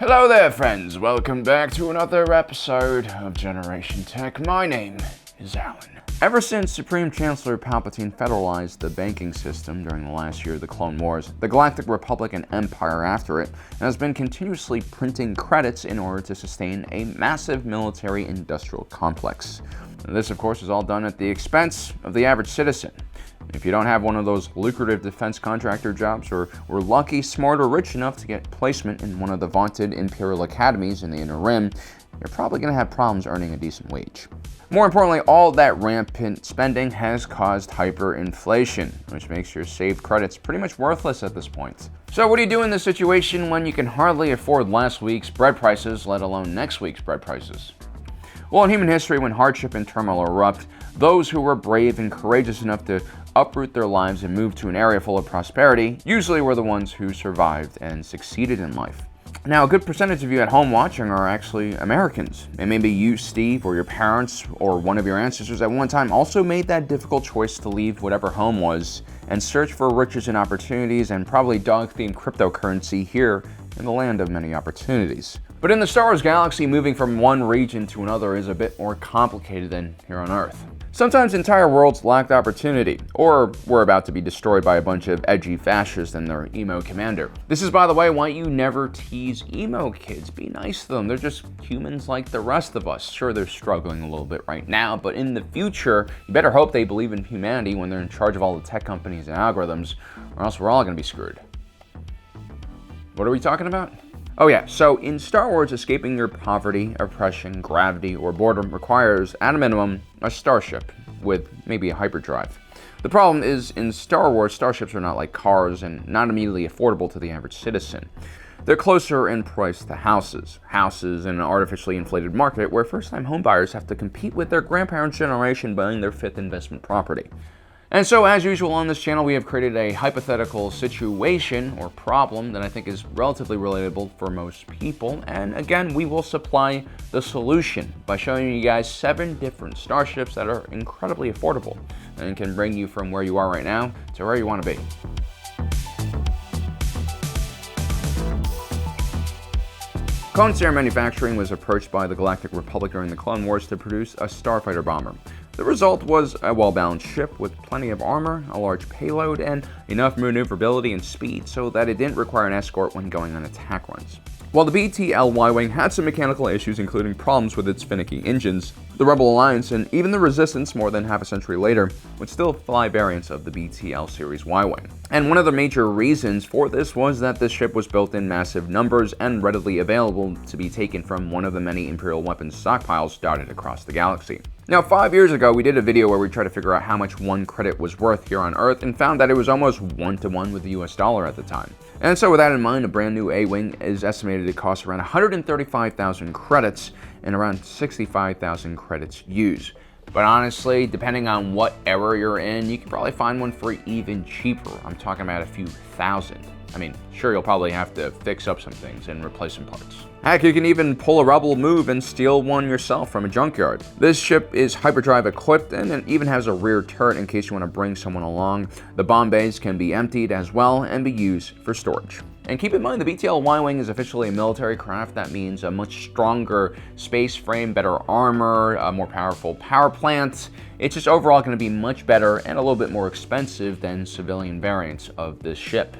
Hello there, friends. Welcome back to another episode of Generation Tech. My name is Alan. Ever since Supreme Chancellor Palpatine federalized the banking system during the last year of the Clone Wars, the Galactic Republic and Empire after it has been continuously printing credits in order to sustain a massive military-industrial complex. And this, of course, is all done at the expense of the average citizen. If you don't have one of those lucrative defense contractor jobs, or were lucky, smart, or rich enough to get placement in one of the vaunted Imperial Academies in the Inner Rim, you're probably going to have problems earning a decent wage. More importantly, all that rampant spending has caused hyperinflation, which makes your saved credits pretty much worthless at this point. So what do you do in this situation when you can hardly afford last week's bread prices, let alone next week's bread prices? Well, in human history, when hardship and turmoil erupt, those who were brave and courageous enough to uproot their lives and move to an area full of prosperity usually were the ones who survived and succeeded in life. Now, a good percentage of you at home watching are actually Americans. And maybe you, Steve, or your parents, or one of your ancestors at one time also made that difficult choice to leave whatever home was and search for riches and opportunities and probably dog-themed cryptocurrency here in the land of many opportunities. But in the Star Wars galaxy, moving from one region to another is a bit more complicated than here on Earth. Sometimes entire worlds lacked opportunity, or were about to be destroyed by a bunch of edgy fascists and their emo commander. This is, by the way, why you never tease emo kids. Be nice to them. They're just humans like the rest of us. Sure, they're struggling a little bit right now, but in the future, you better hope they believe in humanity when they're in charge of all the tech companies and algorithms, or else we're all going to be screwed. What are we talking about? Oh yeah, so in Star Wars, escaping your poverty, oppression, gravity, or boredom requires, at a minimum, a starship with maybe a hyperdrive. The problem is, in Star Wars, starships are not like cars and not immediately affordable to the average citizen. They're closer in price to houses in an artificially inflated market where first-time homebuyers have to compete with their grandparents' generation buying their fifth investment property. And so, as usual on this channel, we have created a hypothetical situation or problem that I think is relatively relatable for most people. And again, we will supply the solution by showing you guys 7 different starships that are incredibly affordable and can bring you from where you are right now to where you want to be. Conair Manufacturing was approached by the Galactic Republic during the Clone Wars to produce a starfighter bomber. The result was a well-balanced ship with plenty of armor, a large payload, and enough maneuverability and speed so that it didn't require an escort when going on attack runs. While the BTL Y-Wing had some mechanical issues, including problems with its finicky engines, the Rebel Alliance and even the Resistance more than half a century later would still fly variants of the BTL Series Y-Wing. And one of the major reasons for this was that this ship was built in massive numbers and readily available to be taken from one of the many Imperial weapons stockpiles dotted across the galaxy. Now, 5 years ago, we did a video where we tried to figure out how much one credit was worth here on Earth and found that it was almost 1-to-1 with the US dollar at the time. And so with that in mind, a brand new A-Wing is estimated to cost around 135,000 credits and around 65,000 credits used. But honestly, depending on what era you're in, you can probably find one for even cheaper. I'm talking about a few thousand. I mean, sure, you'll probably have to fix up some things and replace some parts. Heck, you can even pull a Rebel move and steal one yourself from a junkyard. This ship is hyperdrive equipped and it even has a rear turret in case you want to bring someone along. The bomb bays can be emptied as well and be used for storage. And keep in mind, the BTL Y-Wing is officially a military craft. That means a much stronger space frame, better armor, a more powerful power plant. It's just overall going to be much better and a little bit more expensive than civilian variants of this ship.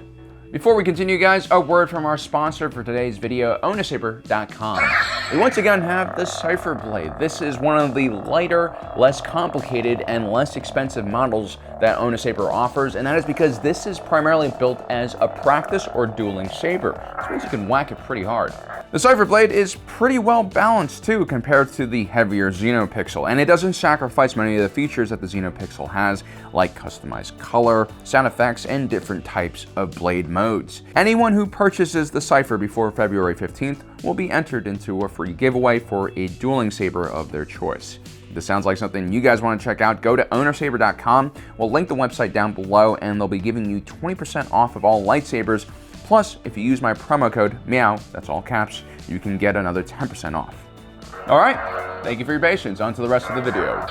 Before we continue, guys, a word from our sponsor for today's video, Onasaber.com. We once again have the Cypher Blade. This is one of the lighter, less complicated, and less expensive models that Onasaber offers, and that is because this is primarily built as a practice or dueling saber. This means you can whack it pretty hard. The Cypher Blade is pretty well balanced too compared to the heavier Xenopixel, and it doesn't sacrifice many of the features that the Xenopixel has, like customized color, sound effects, and different types of blade modes. Anyone who purchases the Cypher before February 15th will be entered into a free giveaway for a dueling saber of their choice. If this sounds like something you guys want to check out, go to Ownersaber.com. We'll link the website down below, and they'll be giving you 20% off of all lightsabers. Plus, if you use my promo code MEOW, that's all caps, you can get another 10% off. All right, thank you for your patience. On to the rest of the video.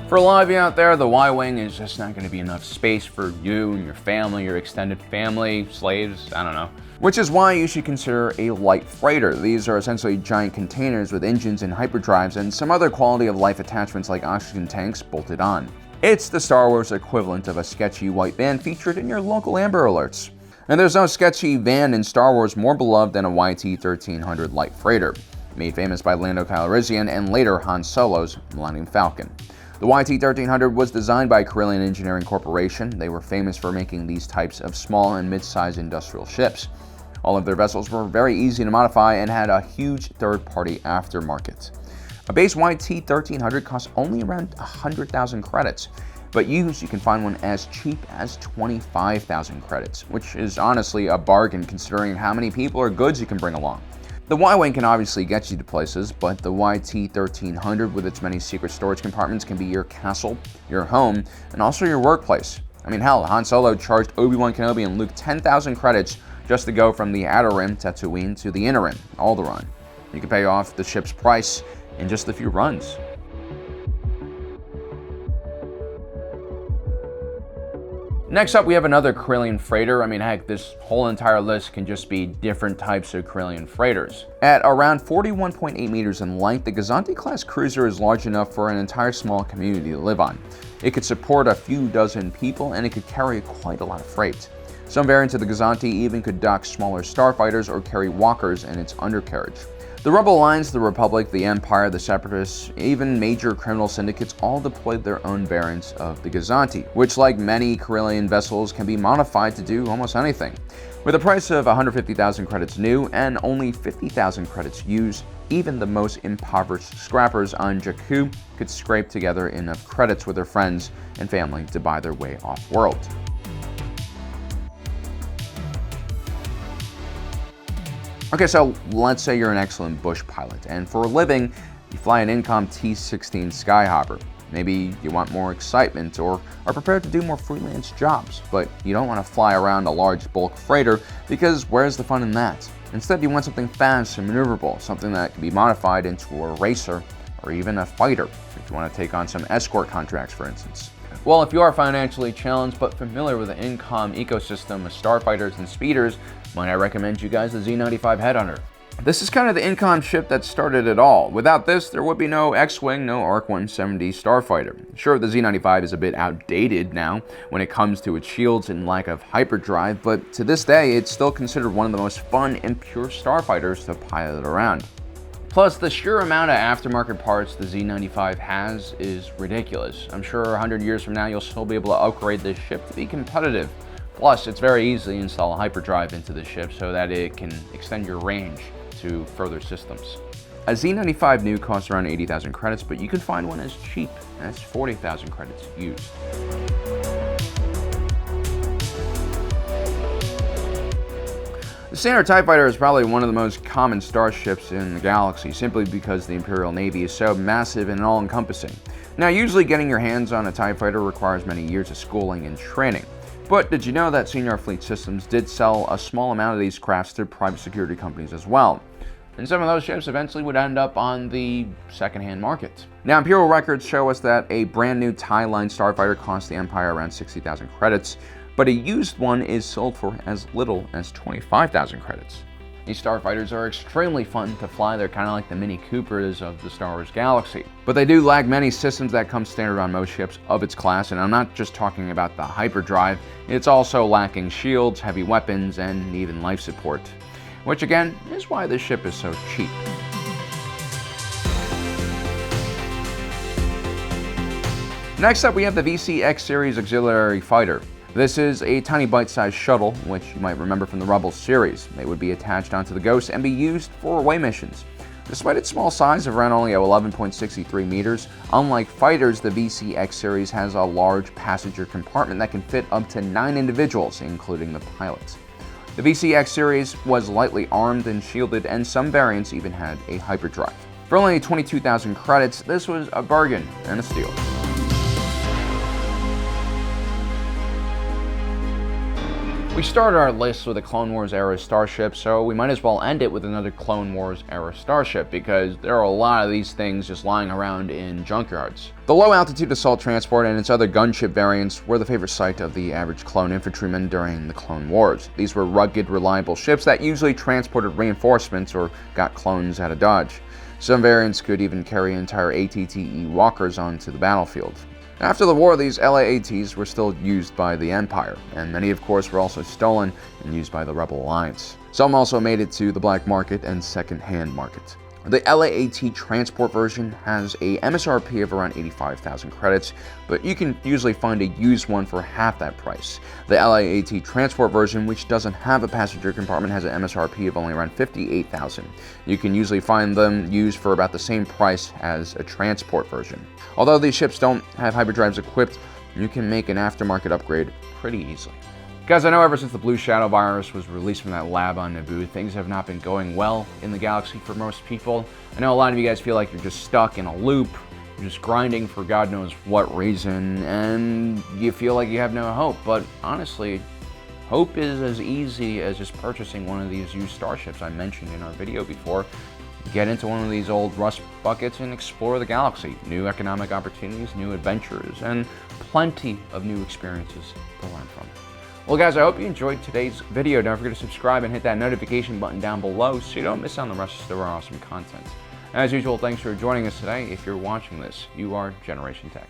For a lot of you out there, the Y-Wing is just not going to be enough space for you and your family, your extended family, slaves, I don't know. Which is why you should consider a light freighter. These are essentially giant containers with engines and hyperdrives and some other quality of life attachments like oxygen tanks bolted on. It's the Star Wars equivalent of a sketchy white van featured in your local Amber Alerts. And there's no sketchy van in Star Wars more beloved than a YT-1300 light freighter, made famous by Lando Calrissian and later Han Solo's Millennium Falcon. The YT-1300 was designed by Carillion Engineering Corporation. They were famous for making these types of small and mid-sized industrial ships. All of their vessels were very easy to modify and had a huge third-party aftermarket. A base YT-1300 costs only around 100,000 credits, but used you can find one as cheap as 25,000 credits, which is honestly a bargain considering how many people or goods you can bring along. The Y-Wing can obviously get you to places, but the YT-1300 with its many secret storage compartments can be your castle, your home, and also your workplace. I mean, hell, Han Solo charged Obi-Wan Kenobi and Luke 10,000 credits just to go from the Outer Rim, Tatooine, to the Inner Rim, Alderaan. You can pay off the ship's price in just a few runs. Next up, we have another Carillion freighter. I mean, heck, this whole entire list can just be different types of Carillion freighters. At around 41.8 meters in length, the Gazante class cruiser is large enough for an entire small community to live on. It could support a few dozen people, and it could carry quite a lot of freight. Some variants of the Gazante even could dock smaller starfighters or carry walkers in its undercarriage. The Rebel Alliance, the Republic, the Empire, the Separatists, even major criminal syndicates all deployed their own variants of the Gazante, which like many Carillion vessels can be modified to do almost anything. With a price of 150,000 credits new and only 50,000 credits used, even the most impoverished scrappers on Jakku could scrape together enough credits with their friends and family to buy their way off-world. Okay, so let's say you're an excellent bush pilot, and for a living, you fly an Incom T-16 Skyhopper. Maybe you want more excitement or are prepared to do more freelance jobs, but you don't want to fly around a large bulk freighter because where's the fun in that? Instead, you want something fast and maneuverable, something that can be modified into a racer or even a fighter, if you want to take on some escort contracts, for instance. Well, if you are financially challenged but familiar with the Incom ecosystem of starfighters and speeders, might I recommend you guys the Z95 Headhunter. This is kind of the Incom ship that started it all. Without this, there would be no X-Wing, no ARC-170 starfighter. Sure, the Z95 is a bit outdated now when it comes to its shields and lack of hyperdrive, but to this day, it's still considered one of the most fun and pure starfighters to pilot around. Plus, the sheer amount of aftermarket parts the Z95 has is ridiculous. I'm sure 100 years from now, you'll still be able to upgrade this ship to be competitive. Plus, it's very easy to install a hyperdrive into the ship so that it can extend your range to further systems. A Z95 new costs around 80,000 credits, but you can find one as cheap as 40,000 credits used. The standard TIE Fighter is probably one of the most common starships in the galaxy, simply because the Imperial Navy is so massive and all-encompassing. Now, usually getting your hands on a TIE Fighter requires many years of schooling and training. But did you know that Senior Fleet Systems did sell a small amount of these crafts to private security companies as well? And some of those ships eventually would end up on the secondhand market. Now, Imperial records show us that a brand new TIE Line starfighter cost the Empire around 60,000 credits, but a used one is sold for as little as 25,000 credits. These starfighters are extremely fun to fly. They're kind of like the Mini Coopers of the Star Wars galaxy. But they do lack many systems that come standard on most ships of its class, and I'm not just talking about the hyperdrive. It's also lacking shields, heavy weapons, and even life support, which again is why this ship is so cheap. Next up, we have the VCX Series Auxiliary Fighter. This is a tiny bite-sized shuttle, which you might remember from the Rebels series. They would be attached onto the Ghost and be used for away missions. Despite its small size of around only 11.63 meters, unlike fighters, the VCX series has a large passenger compartment that can fit up to 9 individuals, including the pilot. The VCX series was lightly armed and shielded, and some variants even had a hyperdrive. For only 22,000 credits, this was a bargain and a steal. We We started our list with a Clone Wars era starship, so we might as well end it with another Clone Wars era starship, because there are a lot of these things just lying around in junkyards. The low-altitude assault transport and its other gunship variants were the favorite sight of the average clone infantryman during the Clone Wars. These were rugged, reliable ships that usually transported reinforcements or got clones out of Dodge. Some variants could even carry entire ATTE walkers onto the battlefield. After the war, these LAATs were still used by the Empire, and many of course were also stolen and used by the Rebel Alliance. Some also made it to the black market and second-hand market. The LAAT transport version has a MSRP of around 85,000 credits, but you can usually find a used one for half that price. The LAAT transport version, which doesn't have a passenger compartment, has an MSRP of only around 58,000. You can usually find them used for about the same price as a transport version. Although these ships don't have hyperdrives equipped, you can make an aftermarket upgrade pretty easily. Guys, I know ever since the Blue Shadow virus was released from that lab on Naboo, things have not been going well in the galaxy for most people. I know a lot of you guys feel like you're just stuck in a loop, you're just grinding for God knows what reason, and you feel like you have no hope. But honestly, hope is as easy as just purchasing one of these used starships I mentioned in our video before. Get into one of these old rust buckets and explore the galaxy. New economic opportunities, new adventures, and plenty of new experiences to learn from. Well guys, I hope you enjoyed today's video. Don't forget to subscribe and hit that notification button down below so you don't miss out on the rest of our awesome content. As usual, thanks for joining us today. If you're watching this, you are Generation Tech.